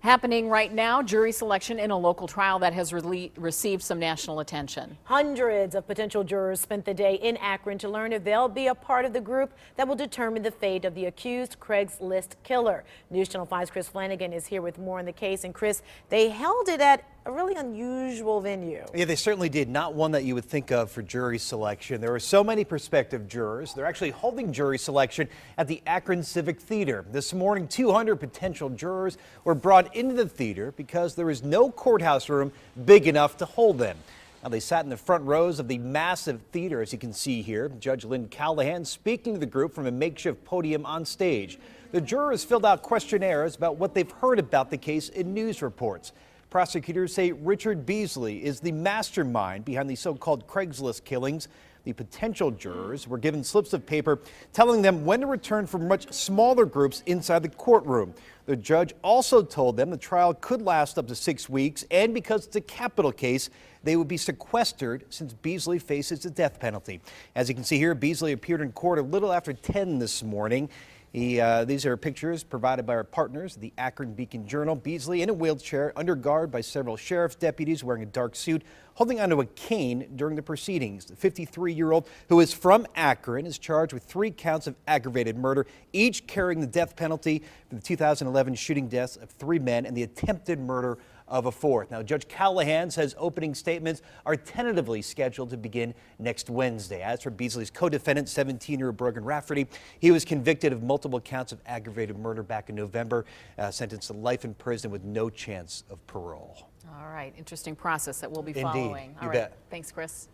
Happening right now, jury selection in a local trial that has received some national attention. Hundreds of potential jurors spent the day in Akron to learn if they'll be a part of the group that will determine the fate of the accused Craigslist killer. News Channel 5's Chris Flanagan is here with more on the case. And Chris, they held it at a really unusual venue. Yeah, they certainly did. Not one that you would think of for jury selection. There were so many prospective jurors. They're actually holding jury selection at the Akron Civic Theater. This morning, 200 potential jurors were brought into the theater because there is no courthouse room big enough to hold them. Now, they sat in the front rows of the massive theater, as you can see here. Judge Lynn Callahan speaking to the group from a makeshift podium on stage. The jurors filled out questionnaires about what they've heard about the case in news reports. Prosecutors say Richard Beasley is the mastermind behind the so-called Craigslist killings. The potential jurors were given slips of paper telling them when to return from much smaller groups inside the courtroom. The judge also told them the trial could last up to 6 weeks, and because it's a capital case, they would be sequestered since Beasley faces the death penalty. As you can see here, Beasley appeared in court a little after 10 this morning. These are pictures provided by our partners, the Akron Beacon Journal. Beasley in a wheelchair, under guard by several sheriff's deputies wearing a dark suit, holding onto a cane during the proceedings. The 53-year-old, who is from Akron, is charged with 3 counts of aggravated murder, each carrying the death penalty for the 2011 shooting deaths of 3 men and the attempted murder of a 4th. Now, Judge Callahan says opening statements are tentatively scheduled to begin next Wednesday. As for Beasley's co-defendant, 17-year-old Brogan Rafferty, he was convicted of multiple counts of aggravated murder back in November, sentenced to life in prison with no chance of parole. All right, interesting process that we'll be Indeed. following. You All right, bet. thanks, Chris.